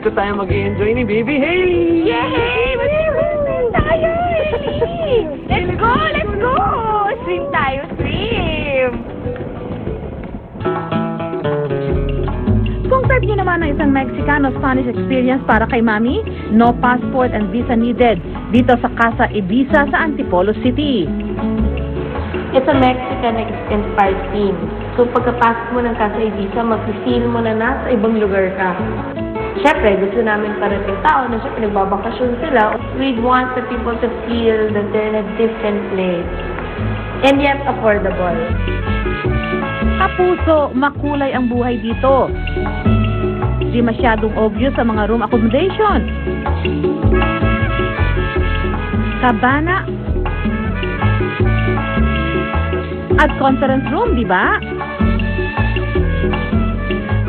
dito tayo mag-i-enjoy ni Baby. Hey! Yay! Mag-swim tayo! Let's go! Let's go! Swim tayo, swim! Kung type nyo naman ng isang Mexicano-Spanish experience para kay Mami, no passport and visa needed dito sa Casa Ibiza sa Antipolo City. It's a Mexican-inspired theme. So pagkapasok mo ng Casa Ibiza, mag-feel mo na nasa ibang lugar ka. Siyempre, gusto namin parating tao na siyempre nagbabakasyon sila. We'd want the people to feel that they're in a different place. And yet, affordable. Kapuso, makulay ang buhay dito. Di masyadong obvious sa mga room accommodation. Cabana at conference room, di ba?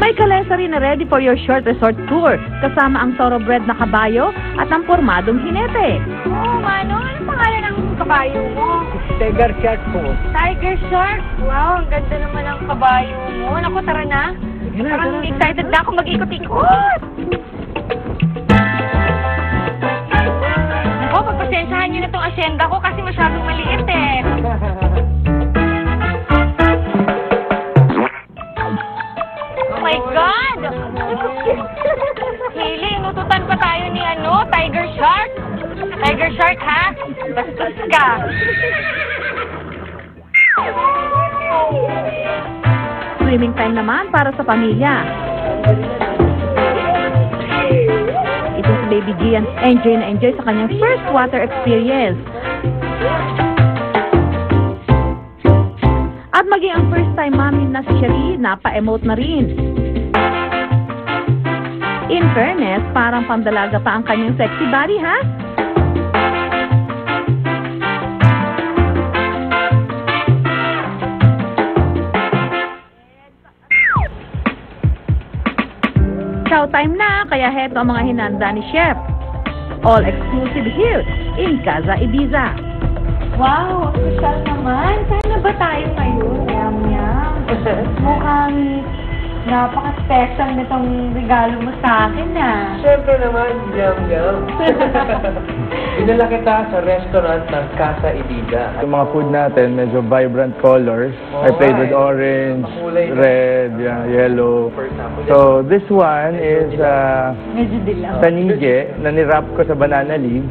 May kalesa rin na ready for your short resort tour, kasama ang thoroughbred na kabayo at ang pormadong hinete. Oo, Mano. Ano pangalan ng kabayo mo? Tiger Shark po. Tiger Shark. Wow, ang ganda naman ng kabayo mo. Naku, tara na. Parang excited na ako mag-ikot-ikot. Naku, pagpasensyahan niyo na itong asyenda ko kasi masyadong maliit eh. Oh my God! Hili, nututan pa tayo ni Tiger Shark. Tiger Shark, ha? Bastos ka. Swimming time naman para sa pamilya. Ito si Baby Gian, enjoy na enjoy sa kanyang first water experience. At maging ang first time mami na si Cherie, napa-emote na rin. In fairness, parang pandalaga pa ang kanyang sexy body, ha? Chow time na, kaya heto ang mga hinanda ni Chef. All exclusive here in Casa Ibiza. Wow, special naman. Sana ba tayo ngayon? Yum-yum. Mukhang napaka-special nitong regalo mo sa akin, ah. Siyempre naman, yum-yum. Dinala kita sa restaurant ng Casa Ibiza. Yung mga food natin, medyo vibrant colors. I played with orange, red, yellow. So this one is Medyo dilaw. tanige na nirap ko sa banana leaves.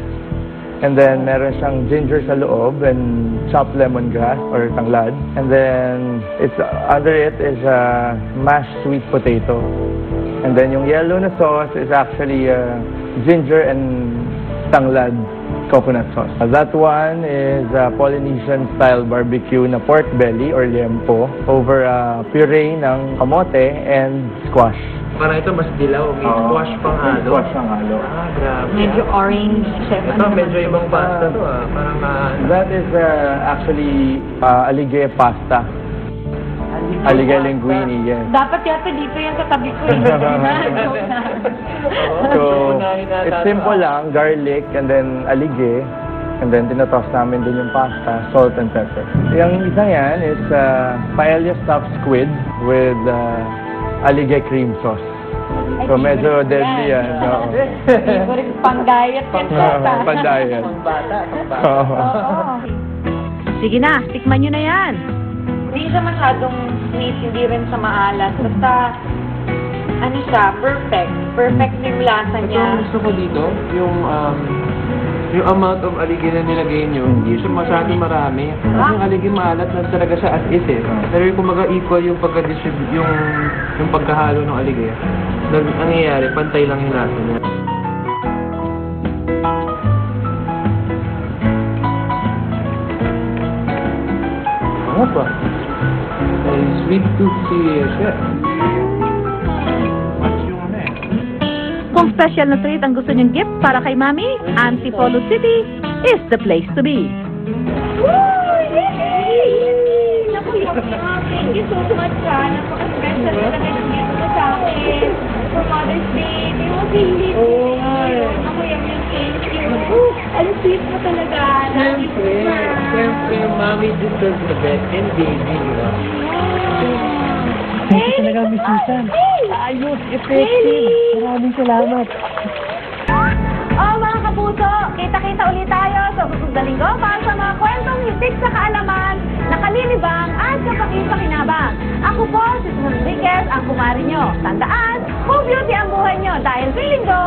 And then meron siyang ginger sa loob and chopped lemongrass or tanglad. And then it's under it is mashed sweet potato. And then yung yellow na sauce is actually ginger and tanglad coconut sauce. That one is Polynesian style barbecue na pork belly or liempo over puree ng kamote and squash. Parang ito mas dilaw, may squash pang halo. Squash pang halo. Ah, grabe. Medyo orange, Chef. Ito, medyo ibang pasta to Parang That is actually aligay pasta. Aligay linguine, yes. Dapat yata dito yan sa tabi ko. So, it's simple lang, garlic and then aligay. And then tinatos namin din yung pasta, salt and pepper. Yung isang yan is paella stuffed squid with aligay cream sauce. So medyo deadly yan. Favorite pang-diet yan. Pang-diet. Sige na, tikman nyo na yan. Hindi siya masyadong sweet, hindi rin sa maalat. Basta, ano siya, perfect. Perfect yung lasa Ito niya. ang gusto ko dito, yung amount of aligay na nilagay nyo, hindi siya masyadong marami. Kasi yung aligay maalat na talaga siya as is eh. Pero yung kumaga equal yung pagka-distribute, yung pagkahalo ng aligay. Ang nangyayari, pantay lang yung lasa niya. Ano pa? Ay, sweet tooth si Chef. Kung special na treat ang gusto niyong gift para kay Mami, Antipolo City is the place to be. Woo! Yay! Naku, thank you so much, ha. Napaka-special talaga yung gift mo sa akin. For Mother's Day. Di mo feeling. Oo nga eh. Naku, thank you. Ang sweet mo talaga. Siyempre, Mommy deserves the best and baby, Thank you talaga, Miss Susan. Ayos, effective. Maraming salamat. Oh, mga kapuso, kita-kita ulit tayo sa susunod na linggo para sa mga kwentong hitik sa kaalaman, nakalilibang at kapaki-pakinabang. Ako po, si Susan Enriquez, ang kumari nyo. Tandaan, kung beauty ang buhay nyo dahil sa linggo,